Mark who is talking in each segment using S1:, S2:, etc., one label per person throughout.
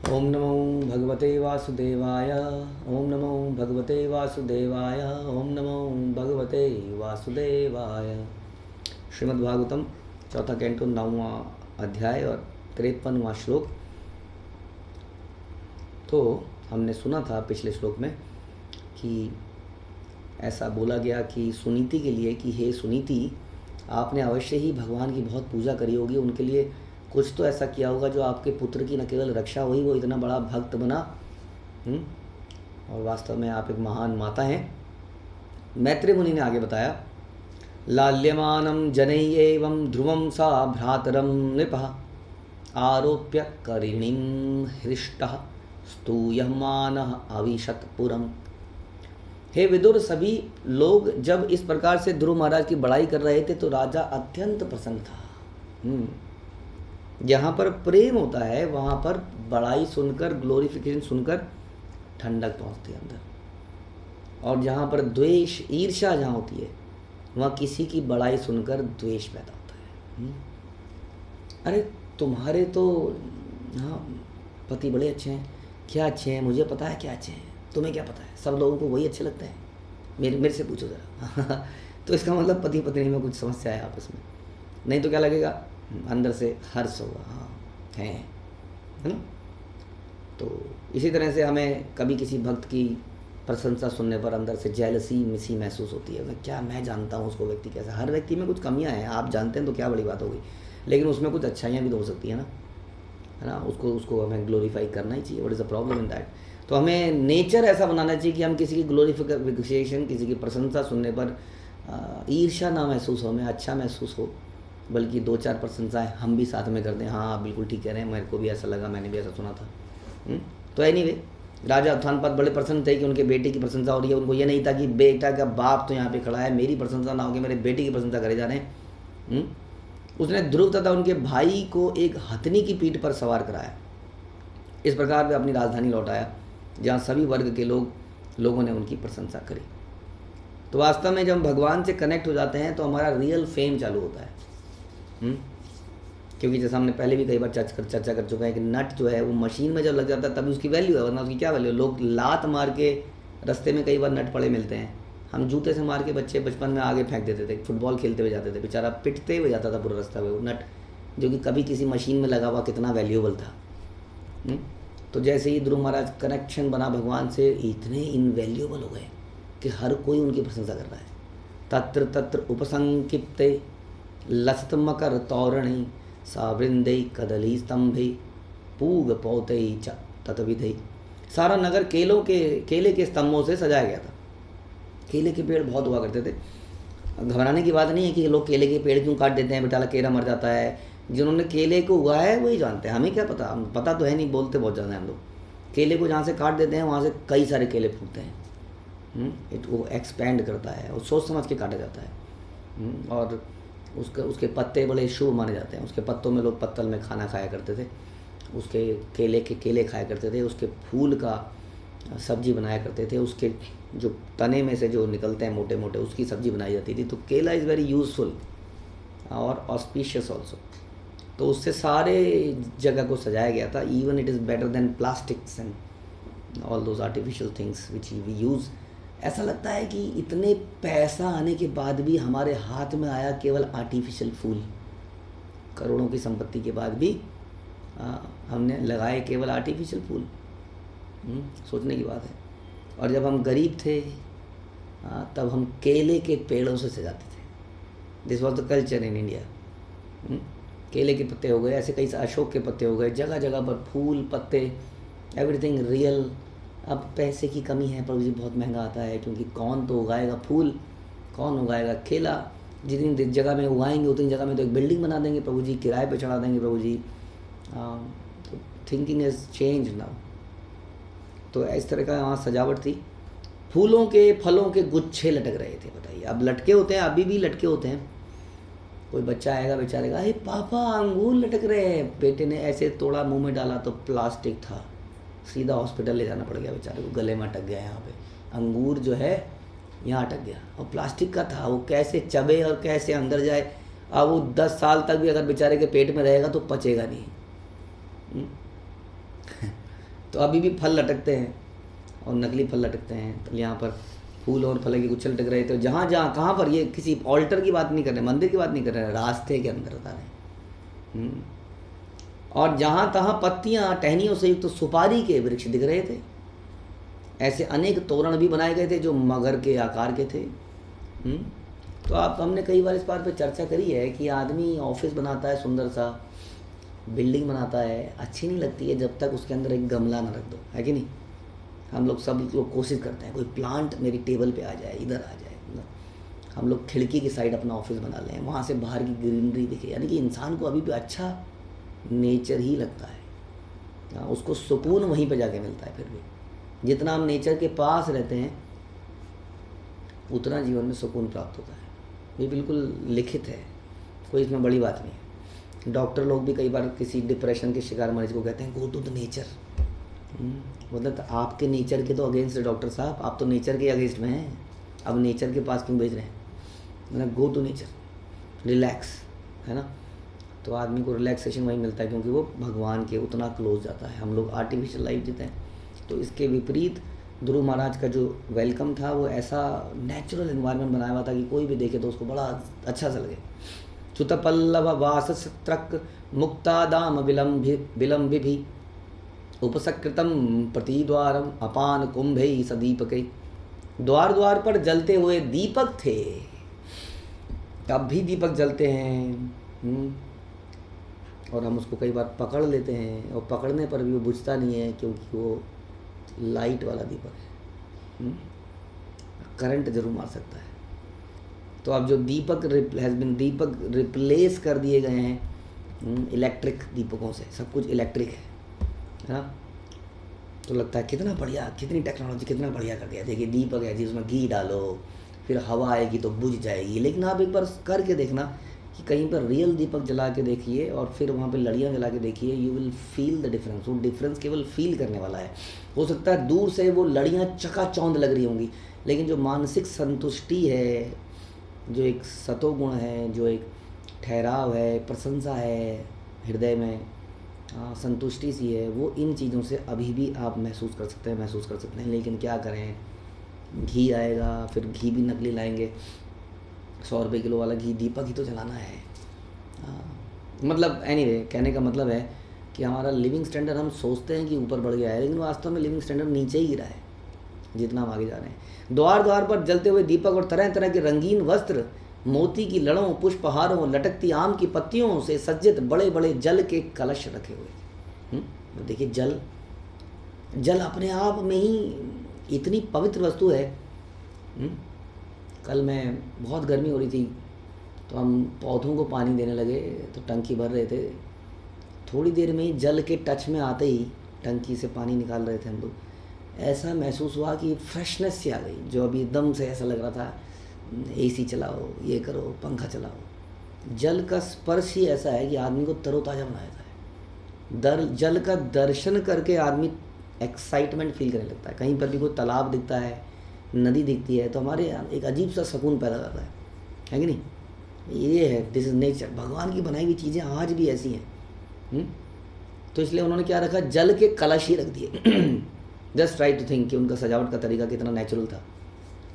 S1: ओम नमो भगवते वासुदेवाय। ओम नमो भगवते वासुदेवाय। ओम नमो भगवते वासुदेवाय। श्रीमद्भागवतम चौथा कैंटो 9वां अध्याय और 53वां श्लोक। तो हमने सुना था पिछले श्लोक में कि ऐसा बोला गया कि सुनीति के लिए कि हे सुनीति, आपने अवश्य ही भगवान की बहुत पूजा करी होगी, उनके लिए कुछ तो ऐसा किया होगा जो आपके पुत्र की न केवल रक्षा हुई, वो इतना बड़ा भक्त बना। और वास्तव में आप एक महान माता हैं। मैत्री मुनि ने आगे बताया, लाल्यमानं जनैयेवं ध्रुवं सा भ्रातरं नृपः आरोप्य करिणीं हृष्टः स्तूयमानः अविशत पुरम्। हे विदुर, सभी लोग जब इस प्रकार से ध्रुव महाराज की बड़ाई कर रहे थे तो राजा अत्यंत प्रसन्न था। जहाँ पर प्रेम होता है वहाँ पर बड़ाई सुनकर, ग्लोरिफिकेशन सुनकर ठंडक पहुँचती है अंदर। और जहाँ पर द्वेष, ईर्ष्या जहाँ होती है वहाँ किसी की बड़ाई सुनकर द्वेष पैदा होता है। अरे तुम्हारे तो हाँ पति बड़े अच्छे हैं, क्या अच्छे हैं, मुझे पता है क्या अच्छे हैं, तुम्हें क्या पता है, सब लोगों को वही अच्छे लगते हैं, मेरे से पूछो ज़रा। तो इसका मतलब पति पत्नी में कुछ समस्या है आपस में, नहीं तो क्या लगेगा, अंदर से हर्ष होगा, हाँ है ना। तो इसी तरह से हमें कभी किसी भक्त की प्रशंसा सुनने पर अंदर से जेलसी मिसी महसूस होती है। क्या मैं जानता हूँ उसको, व्यक्ति कैसा, हर व्यक्ति में कुछ कमियाँ हैं, आप जानते हैं तो क्या बड़ी बात होगी, लेकिन उसमें कुछ अच्छाइयाँ भी तो हो सकती है ना, है ना। उसको हमें ग्लोरीफाई करना ही चाहिए। What is the problem in that. तो हमें नेचर ऐसा बनाना चाहिए कि हम किसी की ग्लोरिफिकेशन, किसी की प्रशंसा सुनने पर ईर्ष्या ना महसूस हो, हमें अच्छा महसूस हो, बल्कि 2-4 प्रशंसाएं हम भी साथ में कर दें। हाँ आप बिल्कुल ठीक कह रहे हैं, मेरे को भी ऐसा लगा, मैंने भी ऐसा सुना था। तो एनीवे, राजा उत्थानपाद बड़े प्रसन्न थे कि उनके बेटे की प्रशंसा हो रही है। उनको ये नहीं था कि बेटा का बाप तो यहाँ पे खड़ा है, मेरी प्रशंसा ना होगी, मेरे बेटे की प्रशंसा करे जा रहे हैं। उसने ध्रुव तथा उनके भाई को एक हथनी की पीठ पर सवार कराया। इस प्रकार वे अपनी राजधानी लौटाया जहाँ सभी वर्ग के लोगों ने उनकी प्रशंसा करी। तो वास्तव में जब हम भगवान से कनेक्ट हो जाते हैं तो हमारा रियल फेम चालू होता है। क्योंकि जैसा हमने पहले भी कई बार चर्चा कर चुका है कि नट जो है वो मशीन में जब लग जाता है तभी उसकी वैल्यू है, वरना उसकी क्या वैल्यू है। लोग लात मार के रास्ते में कई बार नट पड़े मिलते हैं, हम जूते से मार के बच्चे बचपन में आगे फेंक देते थे, फुटबॉल खेलते हुए जाते थे, बेचारा पिटते हुए जाता था पूरा रास्ता में वो नट, जो कि कभी किसी मशीन में लगा हुआ कितना वैल्यूएबल था। तो जैसे ही ध्रुव महाराज कनेक्शन बना भगवान से, इतने इनवैल्यूएबल हो गए कि हर कोई उनकी प्रशंसा कर रहा है। तत्र तत्र उपसंकिप्ते लसत मकर तौरणी सावृंदे कदली स्तंभे पूग पौते च ततविधे। सारा नगर केले के स्तंभों से सजाया गया था। केले के पेड़ बहुत हुआ करते थे। घबराने की बात नहीं है कि लोग केले के पेड़ क्यों काट देते हैं, बेचारा केला मर जाता है। जिन्होंने केले को उगाया है वही जानते हैं, हमें क्या पता, हम पता तो है नहीं, बोलते बहुत ज़्यादा हैं हम लोग। केले को जहाँ से काट देते हैं वहाँ से कई सारे केले फूटते हैं। वो एक्सपैंड करता है और सोच समझ के काटा जाता है। और उसके पत्ते बड़े शुभ माने जाते हैं। उसके पत्तों में लोग पत्तल में खाना खाया करते थे, उसके केले खाया करते थे, उसके फूल का सब्जी बनाया करते थे, उसके जो तने में से जो निकलते हैं मोटे मोटे उसकी सब्जी बनाई जाती थी। तो केला इज़ वेरी यूजफुल और ऑस्पिशियस ऑल्सो। तो उससे सारे जगह को सजाया गया था। Even it is better than plastics and all those artificial things which we use. ऐसा लगता है कि इतने पैसा आने के बाद भी हमारे हाथ में आया केवल आर्टिफिशियल फूल। करोड़ों की संपत्ति के बाद भी हमने लगाए केवल आर्टिफिशियल फूल। सोचने की बात है। और जब हम गरीब थे तब हम केले के पेड़ों से सजाते थे। This was the culture in India. केले के पत्ते हो गए, ऐसे कई अशोक के पत्ते हो गए, जगह जगह पर फूल पत्ते, एवरीथिंग रियल। अब पैसे की कमी है, प्रभु जी बहुत महंगा आता है, क्योंकि कौन तो उगाएगा फूल, कौन उगाएगा केला। जितनी जगह में उगाएंगे उतनी जगह में तो एक बिल्डिंग बना देंगे प्रभु जी, किराए पे चढ़ा देंगे प्रभु जी। तो थिंकिंग इज़ चेंज नाउ। तो इस तरह का वहाँ सजावट थी। फूलों के फलों के गुच्छे लटक रहे थे। बताइए, अब लटके होते हैं, अभी भी लटके होते हैं। कोई बच्चा आएगा बेचारे का, अरे पापा अंगूर लटक रहे हैं। बेटे ने ऐसे तोड़ा, मुंह में डाला तो प्लास्टिक था, सीधा हॉस्पिटल ले जाना पड़ गया बेचारे को, गले में अटक गया। यहाँ पे अंगूर जो है यहाँ अटक गया और प्लास्टिक का था। वो कैसे चबे और कैसे अंदर जाए। अब वो 10 साल तक भी अगर बेचारे के पेट में रहेगा तो पचेगा नहीं। तो अभी भी फल लटकते हैं और नकली फल लटकते हैं। तो यहाँ पर फूल और फल के गुच्छे लटक रहे थे। जहाँ जहाँ कहाँ पर, ये किसी ऑल्टर की बात नहीं कर रहे, मंदिर की बात नहीं कर रहे, रास्ते के अंदर बता रहे हैं। और जहाँ तहाँ पत्तियाँ टहनियों से युक्त तो सुपारी के वृक्ष दिख रहे थे। ऐसे अनेक तोरण भी बनाए गए थे जो मगर के आकार के थे। तो आप, हमने कई बार इस बात पर चर्चा करी है कि आदमी ऑफिस बनाता है, सुंदर सा बिल्डिंग बनाता है, अच्छी नहीं लगती है जब तक उसके अंदर एक गमला ना रख दो, है कि नहीं। हम लोग सब लोग कोशिश करते हैं कोई प्लांट मेरी टेबल पे आ जाए, इधर आ जाए। हम लोग खिड़की की साइड अपना ऑफिस बना लें, वहाँ से बाहर की ग्रीनरी दिखे। यानी कि इंसान को अभी भी अच्छा नेचर ही लगता है, उसको सुकून वहीं पे जाके मिलता है। फिर भी जितना हम नेचर के पास रहते हैं उतना जीवन में सुकून प्राप्त होता है। ये बिल्कुल लिखित है, कोई इसमें बड़ी बात नहीं है। डॉक्टर लोग भी कई बार किसी डिप्रेशन के शिकार मरीज को कहते हैं गो टू द नेचर। मतलब तो आपके नेचर के तो अगेंस्ट है डॉक्टर साहब, आप तो नेचर के अगेंस्ट में हैं, अब नेचर के पास क्यों भेज रहे हैं। मतलब गो टू नेचर, रिलैक्स, है ना। तो आदमी को रिलैक्सेशन वहीं मिलता है क्योंकि वो भगवान के उतना क्लोज जाता है। हम लोग आर्टिफिशियल लाइफ जीते हैं। तो इसके विपरीत ध्रुव महाराज का जो वेलकम था वो ऐसा नेचुरल एनवायरनमेंट बनाया हुआ था कि कोई भी देखे तो उसको बड़ा अच्छा सा लगे। च्युत पल्लव वास त्रक मुक्ता दाम विलम्बि भी उपसकृतम प्रतिद्वारम अपान कुंभे सदीपके। द्वार द्वार पर जलते हुए दीपक थे, अब भी दीपक जलते हैं। और हम उसको कई बार पकड़ लेते हैं और पकड़ने पर भी वो बुझता नहीं है क्योंकि वो लाइट वाला दीपक है। करंट जरूर मार सकता है। तो अब जो दीपक दीपक रिप्लेस कर दिए गए हैं इलेक्ट्रिक दीपकों से, सब कुछ इलेक्ट्रिक है ना। तो लगता है कितना बढ़िया, कितनी टेक्नोलॉजी, कितना बढ़िया कर दिया। देखिए दीपक है जी, उसमें घी डालो, फिर हवा आएगी तो बुझ जाएगी। लेकिन आप एक बार करके देखना कि कहीं पर रियल दीपक जला के देखिए और फिर वहाँ पे लड़ियाँ जला के देखिए, you will feel the difference. वो डिफरेंस केवल फील करने वाला है। हो सकता है दूर से वो लड़ियाँ चकाचौंध लग रही होंगी, लेकिन जो मानसिक संतुष्टि है, जो एक सतोगुण है, जो एक ठहराव है, प्रशंसा है हृदय में, संतुष्टि सी है, वो इन चीज़ों से अभी भी आप महसूस कर सकते हैं। लेकिन क्या करें, घी आएगा, फिर घी भी नकली लाएंगे, 100 रुपये किलो वाला घी। दीपक ही तो जलाना है। मतलब एनीवे, कहने का मतलब है कि हमारा लिविंग स्टैंडर्ड हम सोचते हैं कि ऊपर बढ़ गया है, लेकिन वास्तव में लिविंग स्टैंडर्ड नीचे ही गिरा है जितना हम आगे जा रहे हैं। द्वार द्वार पर जलते हुए दीपक और तरह तरह के रंगीन वस्त्र, मोती की लड़ों, पुष्पहारों, लटकती आम की पत्तियों से सज्जित बड़े बड़े जल के कलश रखे हुए। देखिए जल अपने आप में ही इतनी पवित्र वस्तु है। कल मैं, बहुत गर्मी हो रही थी तो हम पौधों को पानी देने लगे, तो टंकी भर रहे थे। थोड़ी देर में ही जल के टच में आते ही टंकी से पानी निकाल रहे थे हम लोग, ऐसा महसूस हुआ कि फ्रेशनेस सी आ गई। जो अभी एकदम से ऐसा लग रहा था एसी चलाओ, ये करो, पंखा चलाओ। जल का स्पर्श ही ऐसा है कि आदमी को तरोताज़ा बना देता है। जल का दर्शन करके आदमी एक्साइटमेंट फील करने लगता है। कहीं पर भी कोई तालाब दिखता है, नदी दिखती है, तो हमारे एक अजीब सा सुकून पैदा करता है कि नहीं। ये है, दिस इज़ नेचर। भगवान की बनाई हुई चीज़ें आज भी ऐसी हैं। तो इसलिए उन्होंने क्या रखा, जल के कलश ही रख दिए। जस्ट ट्राई टू थिंक कि उनका सजावट का तरीका कितना नेचुरल था।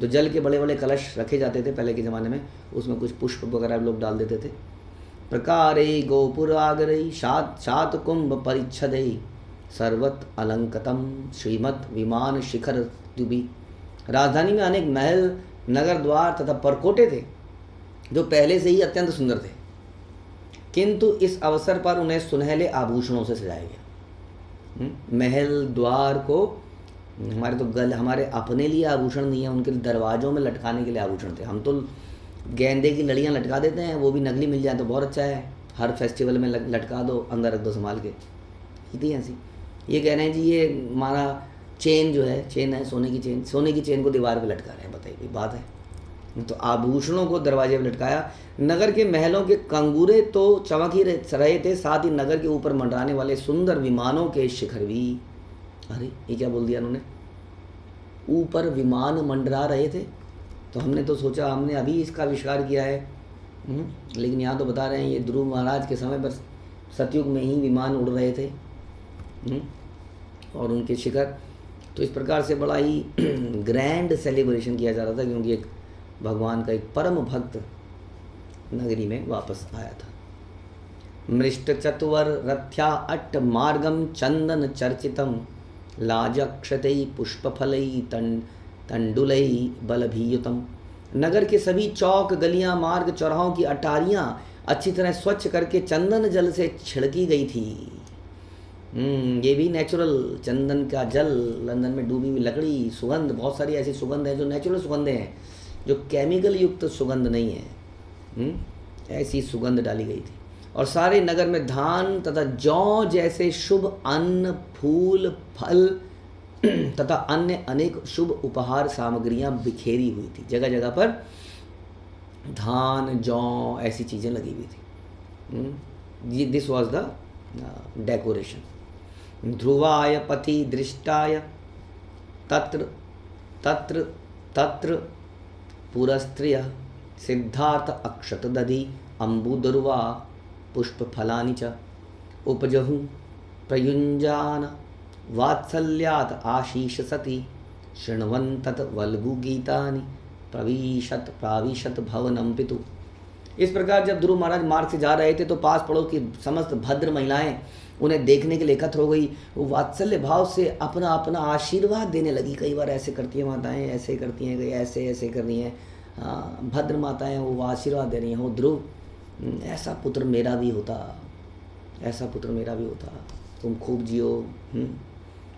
S1: तो जल के बड़े बड़े कलश रखे जाते थे पहले के ज़माने में, उसमें कुछ पुष्प वगैरह लोग डाल देते थे। प्रकारे गोपुर आगरई शात कुंभ परिच्छदई सर्वत अलंकतम श्रीमत विमान शिखर द्युबी। राजधानी में अनेक महल, नगर द्वार तथा परकोटे थे जो पहले से ही अत्यंत सुंदर थे, किंतु इस अवसर पर उन्हें सुनहले आभूषणों से सजाया गया। महल द्वार को हमारे अपने लिए आभूषण नहीं है, उनके दरवाज़ों में लटकाने के लिए आभूषण थे। हम तो गेंदे की लड़ियाँ लटका देते हैं, वो भी नकली मिल जाए तो बहुत अच्छा है। हर फेस्टिवल में लटका दो, अंदर रख दो संभाल के। इतनी ऐसी ये कह रहे हैं जी, ये हमारा चेन जो है, चेन है सोने की चेन को दीवार पे लटका रहे हैं। बताइए कोई बात है। तो आभूषणों को दरवाजे पे लटकाया। नगर के महलों के कंगूरे तो चमक ही रहे थे, साथ ही नगर के ऊपर मंडराने वाले सुंदर विमानों के शिखर भी। अरे ये क्या बोल दिया उन्होंने, ऊपर विमान मंडरा रहे थे। तो हमने तो सोचा, हमने अभी इसका आविष्कार किया है, लेकिन यहाँ तो बता रहे हैं ये ध्रुव महाराज के समय पर सतयुग में ही विमान उड़ रहे थे। और उनके शिखर। तो इस प्रकार से बड़ा ही ग्रैंड सेलिब्रेशन किया जा रहा था, क्योंकि एक भगवान का एक परम भक्त नगरी में वापस आया था। मृष्ट चतुवर रथ्या अट्ट मार्गम चंदन चर्चितम लाजक्षतई पुष्पफलई तंडुलई बलभीयुतम। नगर के सभी चौक गलियां मार्ग चौराहों की अटारियां अच्छी तरह स्वच्छ करके चंदन जल से छिड़की गई थी। ये भी नेचुरल चंदन का जल, लंदन में डूबी हुई लकड़ी, सुगंध, बहुत सारी ऐसी सुगंध है जो नेचुरल सुगंधें हैं, जो केमिकल युक्त सुगंध नहीं है। ऐसी सुगंध डाली गई थी। और सारे नगर में धान तथा जौ जैसे शुभ अन्न, फूल, फल तथा अन्य अनेक शुभ उपहार सामग्रियां बिखेरी हुई थी। जगह जगह पर धान, जौ ऐसी चीज़ें लगी हुई थी। This was the decoration. ध्रुवाय पथि दृष्टाय तत्र तत्र तत्र पुरस्त्रिय सिद्धार्थ अक्षत दधि अम्बुदुर्वा पुष्पफलानि च उपजहु प्रयुञ्जान वात्सल्यात् आशीष सति शृण्वन्तत वल्गु गीतानि प्राविशत भवनं पितु। इस प्रकार जब ध्रुव महाराज मार्ग से जा रहे थे तो पास पड़ोस की समस्त भद्र महिलाएं उन्हें देखने के लिए एकत्र हो गई। वो वात्सल्य भाव से अपना अपना आशीर्वाद देने लगी। कई बार ऐसे करती हैं माताएं, ऐसे करती हैं, कई ऐसे ऐसे कर रही हैं। हाँ, भद्र माताएं वो आशीर्वाद दे रही हैं, वो ध्रुव ऐसा पुत्र मेरा भी होता, ऐसा पुत्र मेरा भी होता, तुम खूब जियो।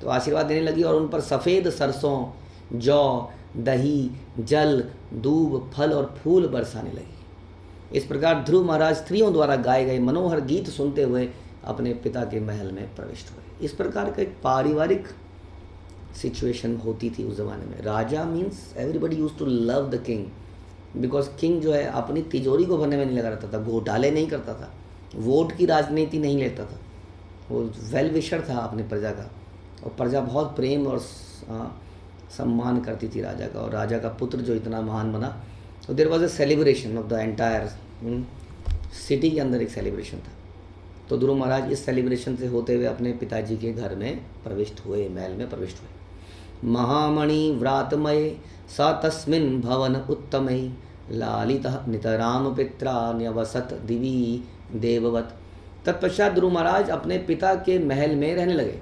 S1: तो आशीर्वाद देने लगी और उन पर सफ़ेद सरसों, जौ, दही, जल, दूब, फल और फूल बरसाने लगी। इस प्रकार ध्रुव महाराज स्त्रियों द्वारा गाए गए मनोहर गीत सुनते हुए अपने पिता के महल में प्रविष्ट हुए। इस प्रकार का एक पारिवारिक सिचुएशन होती थी उस ज़माने में। राजा means everybody use to love the king, because king जो है अपनी तिजोरी को भरने में नहीं लगा रहता था, घोटाले नहीं करता था, वोट की राजनीति नहीं लेता था, वो वेल विशर था अपने प्रजा का, और प्रजा बहुत प्रेम और सम्मान करती थी राजा का। और राजा का पुत्र जो इतना महान बना, तो there was a celebration of the entire city के अंदर एक सेलिब्रेशन था। तो ध्रुव महाराज इस सेलिब्रेशन से होते हुए अपने पिताजी के घर में प्रविष्ट हुए, महल में प्रविष्ट हुए। महामणि व्रातमय स तस्मिन् भवन उत्तमय लालितः नितराम पित्रा न्यवसत दिवी देववत। तत्पश्चात ध्रुव महाराज अपने पिता के महल में रहने लगे,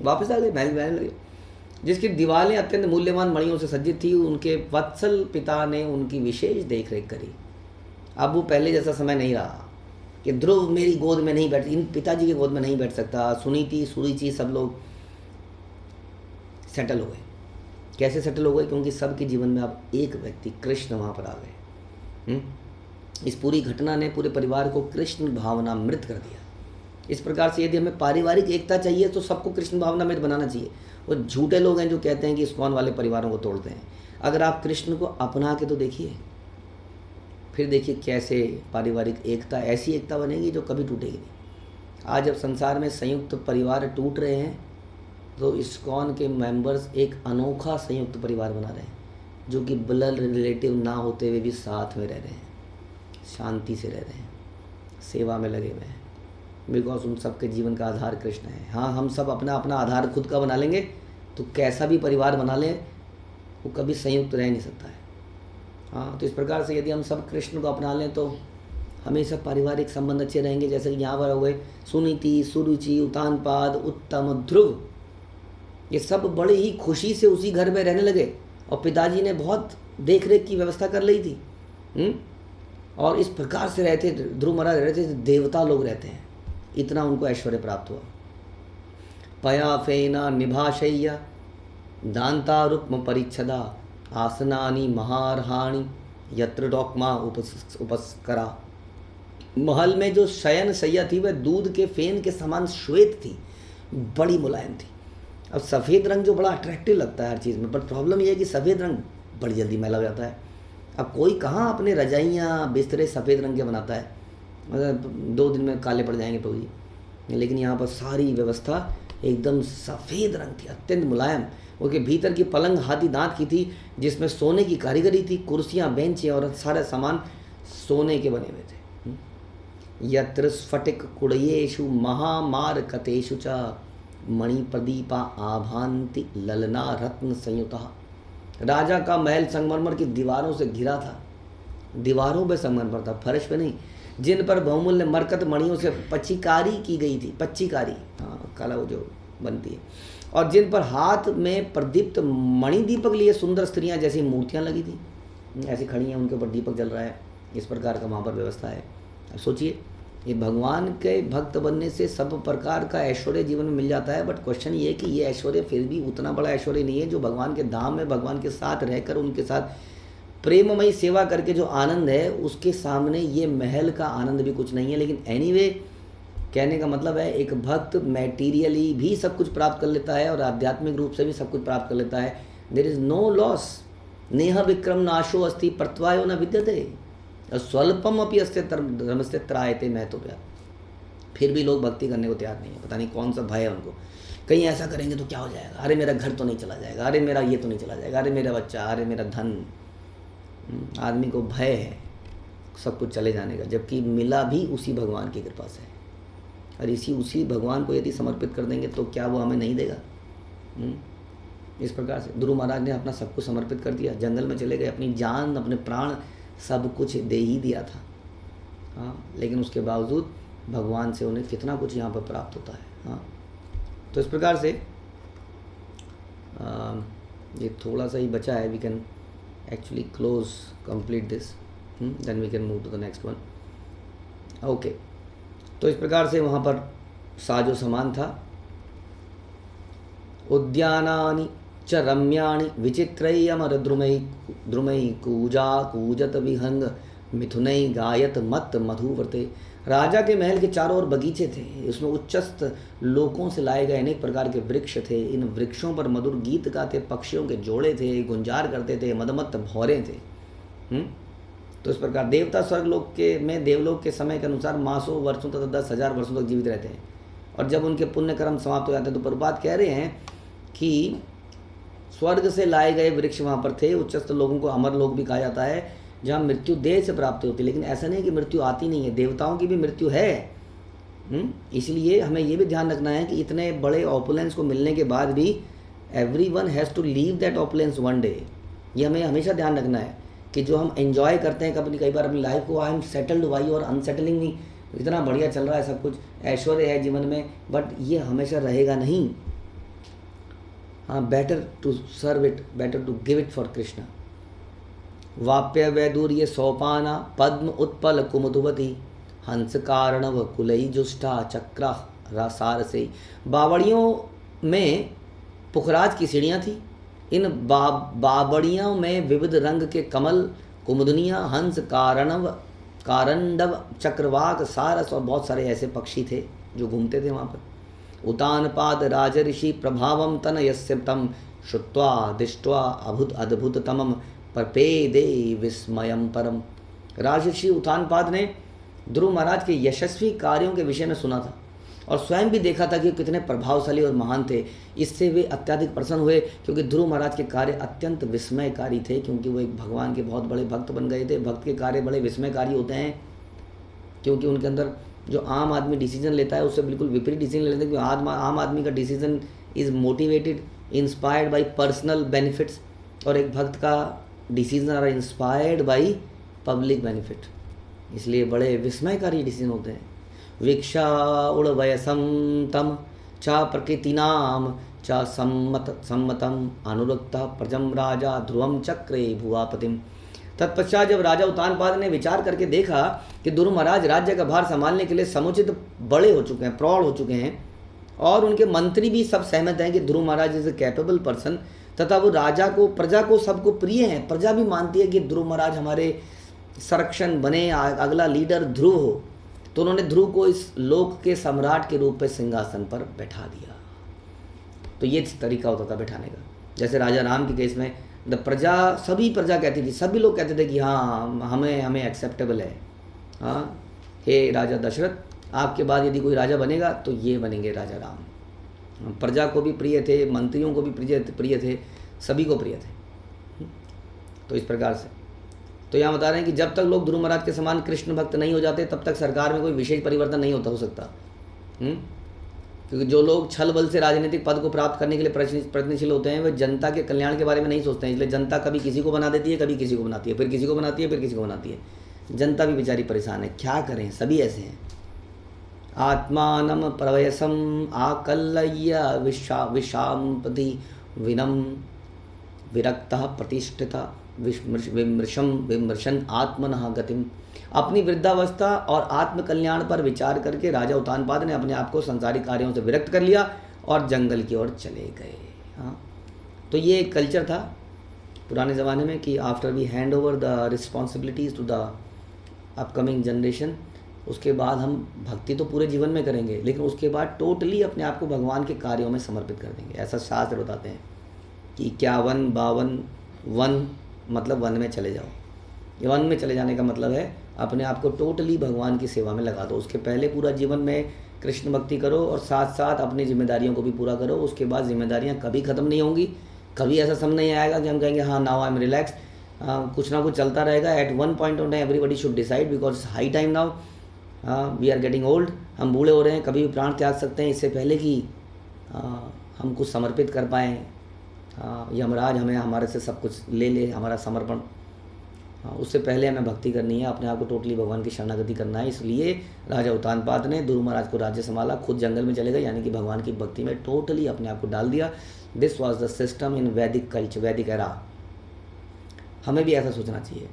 S1: वापस आ गए, महल में रहने लगे, जिसकी दीवारें अत्यंत मूल्यवान मणियों से सज्जित थी। उनके वत्सल पिता ने उनकी विशेष देखरेख करी। अब वो पहले जैसा समय नहीं रहा कि ध्रुव मेरी गोद में नहीं बैठ, इन पिताजी की गोद में नहीं बैठ सकता। सुनीति, सुरुचि सब लोग सेटल हो गए। कैसे सेटल हो गए? क्योंकि सबके जीवन में अब एक व्यक्ति कृष्ण वहाँ पर आ गए। इस पूरी घटना ने पूरे परिवार को कृष्ण भावनामृत कर दिया। इस प्रकार से यदि हमें पारिवारिक एकता चाहिए तो सबको कृष्ण भावनामृत बनाना चाहिए। वो झूठे लोग हैं जो कहते हैं कि इस्कॉन वाले परिवारों को तोड़ते हैं। अगर आप कृष्ण को अपना के तो देखिए, फिर देखिए कैसे पारिवारिक एकता, ऐसी एकता बनेगी जो कभी टूटेगी नहीं। आज जब संसार में संयुक्त परिवार टूट रहे हैं तो इस्कॉन के मेंबर्स एक अनोखा संयुक्त परिवार बना रहे हैं, जो कि ब्लड रिलेटिव ना होते हुए भी साथ में रह रहे हैं, शांति से रह रहे हैं, सेवा में लगे हुए हैं, बिकॉज उन सब के जीवन का आधार कृष्ण है। हाँ, हम सब अपना अपना आधार खुद का बना लेंगे तो कैसा भी परिवार बना लें वो कभी संयुक्त रह नहीं सकता है। हाँ, तो इस प्रकार से यदि हम सब कृष्ण को अपना लें तो हमेशा पारिवारिक संबंध अच्छे रहेंगे। जैसे कि यहाँ पर हो गए सुनीति, सुरुचि, उतानपाद, उत्तम, ध्रुव, ये सब बड़े ही खुशी से उसी घर में रहने लगे और पिताजी ने बहुत देख रेख की व्यवस्था कर ली थी। और इस प्रकार से रहते ध्रुव महाराज रहते थे, देवता लोग रहते हैं, इतना उनको ऐश्वर्य प्राप्त हुआ। पया फेना निभाशय्या दांता रुक्म परिच्छदा आसनानी महारहाणी यत्र डॉकमा उपस्करा। महल में जो शयन शैया थी वह दूध के फेन के समान श्वेत थी, बड़ी मुलायम थी। अब सफ़ेद रंग जो बड़ा अट्रैक्टिव लगता है हर चीज़ में, बट प्रॉब्लम यह है कि सफ़ेद रंग बड़ी जल्दी मैला हो जाता है। अब कोई कहाँ अपने रजाइयाँ बिस्तरे सफ़ेद रंग के बनाता है, मतलब 2 दिन में काले पड़ जाएंगे तो जी। लेकिन यहाँ पर सारी व्यवस्था एकदम सफ़ेद रंग थी, अत्यंत मुलायम। उसके भीतर की पलंग हाथी दांत की थी, जिसमें सोने की कारीगरी थी, कुर्सियाँ, बेंचें और सारे सामान सोने के बने हुए थे। यत्र स्फटिक कुड़येषु महामार कतेषु च मणि प्रदीपा आभांति ललना रत्न संयुता। राजा का महल संगमरमर की दीवारों से घिरा था, दीवारों पे संगमरमर था, फर्श पे नहीं, जिन पर बहुमूल्य मरकत मणियों से पच्चीकारी की गई थी, पच्चीकारी, हाँ काला वो जो बनती है, और जिन पर हाथ में प्रदीप्त मणि दीपक लिए सुंदर स्त्रियां जैसी मूर्तियां लगी थी, ऐसी खड़ी हैं, उनके ऊपर दीपक जल रहा है, इस प्रकार का वहाँ पर व्यवस्था है। अब सोचिए, ये भगवान के भक्त बनने से सब प्रकार का ऐश्वर्य जीवन में मिल जाता है, बट क्वेश्चन ये है कि ये ऐश्वर्य फिर भी उतना बड़ा ऐश्वर्य नहीं है जो भगवान के धाम में भगवान के साथ रहकर उनके साथ प्रेममयी सेवा करके जो आनंद है, उसके सामने ये महल का आनंद भी कुछ नहीं है। लेकिन एनीवे, कहने का मतलब है एक भक्त मैटीरियली भी सब कुछ प्राप्त कर लेता है और आध्यात्मिक रूप से भी सब कुछ प्राप्त कर लेता है। There is no loss. नेह विक्रम नाशो अस्ति प्रत्वायो न विद्यते स्वल्पम अपि अस्ते धर्मस्ते त्रायते महत्वया। फिर भी लोग भक्ति करने को तैयार नहीं है, पता नहीं कौन सा भय है उनको, कहीं ऐसा करेंगे तो क्या हो जाएगा, अरे मेरा घर तो नहीं चला जाएगा, अरे मेरा ये तो नहीं चला जाएगा, अरे मेरा बच्चा, अरे मेरा धन। आदमी को भय है सब कुछ चले जाने का, जबकि मिला भी उसी भगवान की कृपा से। और उसी भगवान को यदि समर्पित कर देंगे तो क्या वो हमें नहीं देगा? इस प्रकार से ध्रुव महाराज ने अपना सब कुछ समर्पित कर दिया, जंगल में चले गए, अपनी जान अपने प्राण सब कुछ दे ही दिया था। हाँ, लेकिन उसके बावजूद भगवान से उन्हें कितना कुछ यहाँ पर प्राप्त होता है। हाँ, तो इस प्रकार से ये थोड़ा सा ही बचा है, we can actually close complete this, then we can move to the next one. Okay, तो इस प्रकार से वहाँ पर साजो सामान था। उद्यानानि च रम्याणि विचित्रैः अमरद्रुमैः कूजा कूजत विहंग मिथुनैः गायत मत मधुव्रते। राजा के महल के चारों ओर बगीचे थे, उसमें उच्चस्त लोकों से लाए गए अनेक प्रकार के वृक्ष थे। इन वृक्षों पर मधुर गीत गाते पक्षियों के जोड़े थे, गुंजार करते थे, मदमत्त भौरे थे। तो इस प्रकार देवता स्वर्गलोक के में देवलोक के समय के अनुसार मासों वर्षों तथा 10,000 वर्षों तक जीवित रहते हैं, और जब उनके पुण्य कर्म समाप्त हो जाते हैं तो प्रभुपाद कह रहे हैं कि स्वर्ग से लाए गए वृक्ष वहाँ पर थे। उच्चस्थ लोगों को अमर लोक भी कहा जाता है, जहाँ मृत्यु देह से प्राप्त होती है, लेकिन ऐसा नहीं कि मृत्यु आती नहीं है, देवताओं की भी मृत्यु है। इसलिए हमें ये भी ध्यान रखना है कि इतने बड़े ऑपुलेंस को मिलने के बाद भी everyone has to leave that opulence one day. ये हमें हमेशा ध्यान रखना है कि जो हम एंजॉय करते हैं कई बार अपनी लाइफ को, आई एम सेटल्ड वाई और अनसेटलिंग नहीं, इतना बढ़िया चल रहा है, सब कुछ ऐश्वर्य है जीवन में, बट ये हमेशा रहेगा नहीं। हाँ, better to serve it, better to give it for Krishna. वाप्य वैदूर्य सोपाना पद्म उत्पल कुमुदवती हंस कारणव कुलई जुष्टा चक्रा रासार से। बावड़ियों में पुखराज की सीढ़ियाँ थी, इन बावड़ियों में विविध रंग के कमल, कुमुदनियाँ, हंस, कारंडव, चक्रवाक, सारस और बहुत सारे ऐसे पक्षी थे जो घूमते थे वहाँ पर। उतानपाद राजऋषि प्रभावम तनयस्य तम श्रुत्वा दृष्ट्वा अद्भुत तमम परपेदे विस्मयम परम। राजऋषि उतानपाद ने ध्रुव महाराज के यशस्वी कार्यों के विषय में सुना था और स्वयं भी देखा था कि कितने प्रभावशाली और महान थे। इससे वे अत्यधिक प्रसन्न हुए क्योंकि ध्रुव महाराज के कार्य अत्यंत विस्मयकारी थे, क्योंकि वो एक भगवान के बहुत बड़े भक्त बन गए थे। भक्त के कार्य बड़े विस्मयकारी होते हैं क्योंकि उनके अंदर जो आम आदमी डिसीजन लेता है उससे बिल्कुल विपरीत डिसीजन लेते हैं, क्योंकि आम आदमी का decision is motivated inspired by personal benefits, और एक भक्त का decision are inspired by public benefit. इसलिए बड़े विस्मयकारी डिसीजन होते हैं। वीक्षा उड़वयसम तम चा प्रकृतिनाम चा सम्मतम अनुरक्ता प्रजम राजा ध्रुवम चक्रे भुवापतिम। तत्पश्चात जब राजा उतानपाद ने विचार करके देखा कि ध्रुव महाराज राज्य का भार संभालने के लिए समुचित बड़े हो चुके हैं, प्रौढ़ हो चुके हैं, और उनके मंत्री भी सब सहमत हैं कि ध्रुव महाराज इज ए कैपेबल पर्सन, तथा वो राजा को, प्रजा को, सबको प्रिय हैं। प्रजा भी मानती है कि ध्रुव महाराज हमारे संरक्षण बने, अगला लीडर ध्रुव हो, तो उन्होंने ध्रुव को इस लोक के सम्राट के रूप में सिंहासन पर बैठा दिया। तो ये तरीका होता था बैठाने का। जैसे राजा राम के केस में प्रजा, सभी प्रजा कहती थी, सभी लोग कहते थे कि हाँ हमें एक्सेप्टेबल है। हाँ, हे राजा दशरथ, आपके बाद यदि कोई राजा बनेगा तो ये बनेंगे राजा राम। प्रजा को भी प्रिय थे, मंत्रियों को भी प्रिय थे, सभी को प्रिय थे। तो इस प्रकार से तो यहाँ बता रहे हैं कि जब तक लोग ध्रुव महाराज के समान कृष्ण भक्त नहीं हो जाते तब तक सरकार में कोई विशेष परिवर्तन नहीं हो सकता। क्योंकि जो लोग छल बल से राजनीतिक पद को प्राप्त करने के लिए प्रयत्नशील होते हैं वे जनता के कल्याण के बारे में नहीं सोचते हैं, इसलिए जनता कभी किसी को बना देती है, कभी किसी को बनाती है, फिर किसी को बनाती है, फिर किसी को बनाती है। जनता भी बेचारी परेशान है, क्या करें, सभी ऐसे हैं। आत्मानं प्रवयसम आकलय्य विशाम्पति विनम विरक्तः प्रतिष्ठिता विमृशन आत्मनः गतिम। अपनी वृद्धावस्था और आत्मकल्याण पर विचार करके राजा उत्तानपाद ने अपने आप को संसारिक कार्यों से विरक्त कर लिया और जंगल की ओर चले गए। हाँ, तो ये एक कल्चर था पुराने ज़माने में कि after we hand over the responsibilities to the upcoming generation, उसके बाद हम भक्ति तो पूरे जीवन में करेंगे, लेकिन उसके बाद टोटली अपने आप को भगवान के कार्यों में समर्पित कर देंगे। ऐसा शास्त्र बताते हैं कि 51 52 वन मतलब वन में चले जाओ। ये वन में चले जाने का मतलब है अपने आप को टोटली भगवान की सेवा में लगा दो। उसके पहले पूरा जीवन में कृष्ण भक्ति करो और साथ साथ अपनी जिम्मेदारियों को भी पूरा करो। उसके बाद जिम्मेदारियां कभी ख़त्म नहीं होंगी, कभी ऐसा समय नहीं आएगा कि हम कहेंगे हाँ नाउ आई एम रिलैक्स। कुछ ना कुछ चलता रहेगा। At one point of time everybody should decide because high time now, we are getting old, हम बूढ़े हो रहे हैं, कभी भी प्राण त्याग सकते हैं। इससे पहले कि हम कुछ समर्पित कर पाएँ, यमराज हमें हमारे से सब कुछ ले ले, हमारा समर्पण, उससे पहले हमें भक्ति करनी है, अपने आप को टोटली भगवान की शरणागति करना है। इसलिए राजा उत्तानपाद ने ध्रुव महाराज को राज्य संभाला, खुद जंगल में चले गए, यानी कि भगवान की भक्ति में टोटली अपने आप को डाल दिया। This was the system in वैदिक कल्चर, वैदिक एरा। हमें भी ऐसा सोचना चाहिए।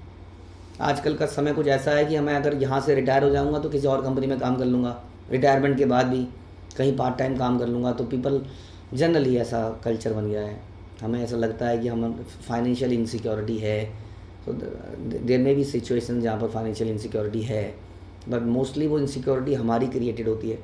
S1: आजकल का समय कुछ ऐसा है कि मैं अगर यहाँ से रिटायर हो जाऊँगा तो किसी और कंपनी में काम कर लूँगा, रिटायरमेंट के बाद भी कहीं पार्ट टाइम काम कर लूँगा। तो पीपल जनरली ऐसा कल्चर बन गया है। हमें ऐसा लगता है कि हम फाइनेंशियल इनसिक्योरिटी है, तो देयर में भी सिचुएशन जहाँ पर फाइनेंशियल इनसिक्योरिटी है, बट मोस्टली वो इनसिक्योरिटी हमारी क्रिएटेड होती है।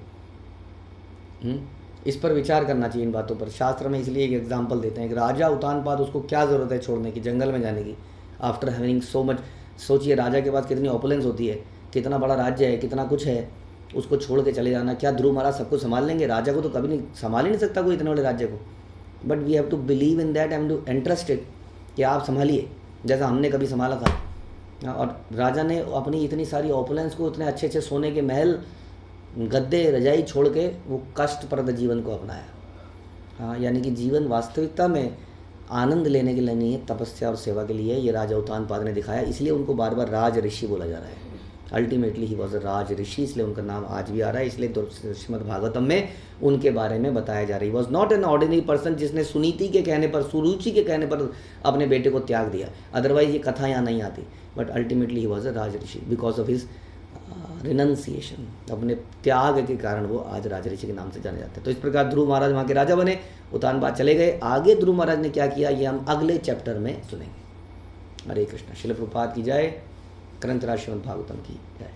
S1: इस पर विचार करना चाहिए, इन बातों पर। शास्त्र में इसलिए एक एग्जांपल देते हैं कि राजा उत्तानपाद, उसको क्या ज़रूरत है छोड़ने की, जंगल में जाने की, आफ्टर हैविंग सो मच। सोचिए राजा के पास कितनी ऑपुलेंस होती है, कितना बड़ा राज्य है, कितना कुछ है, उसको छोड़ के चले जाना। क्या ध्रुव महाराज सब कुछ संभाल लेंगे? राजा को तो कभी नहीं संभाल ही नहीं सकता कोई इतने बड़े राज्य को। But we have to believe in that and to interested कि आप संभालिए जैसा हमने कभी संभाला था। और राजा ने अपनी इतनी सारी ऑपुलेंस को, इतने अच्छे अच्छे सोने के महल, गद्दे, रजाई छोड़ के वो कष्टप्रद जीवन को अपनाया। हाँ, यानी कि जीवन वास्तविकता में आनंद लेने के लिए नहीं है, तपस्या और सेवा के लिए। ये राजा उत्तानपाद ने दिखाया, इसलिए उनको बार बार राज ऋषि बोला जा रहा है। अल्टीमेटली ही वॉज अ राज ऋषि, इसलिए उनका नाम आज भी आ रहा है। इसलिए श्रीमद् भागवतम में उनके बारे में बताया जा रहा है। Was not an ordinary person जिसने सुनीति के कहने पर, सुरुचि के कहने पर अपने बेटे को त्याग दिया, अदरवाइज ये कथा यहाँ नहीं आती। But ultimately he was a Raj Rishi because of his renunciation, अपने त्याग के कारण वो आज राज ऋषि के नाम से जाने जाते हैं। तो इस प्रकार ध्रुव महाराज वहाँ के राजा बने, उत्तानपाद चले गए। आगे ध्रुव महाराज ने क्या किया ये हम अगले चैप्टर में सुनेंगे। हरे कृष्ण। श्रील प्रभुपाद की जय। ग्रंथराज श्रीमद् भागवतम की जय।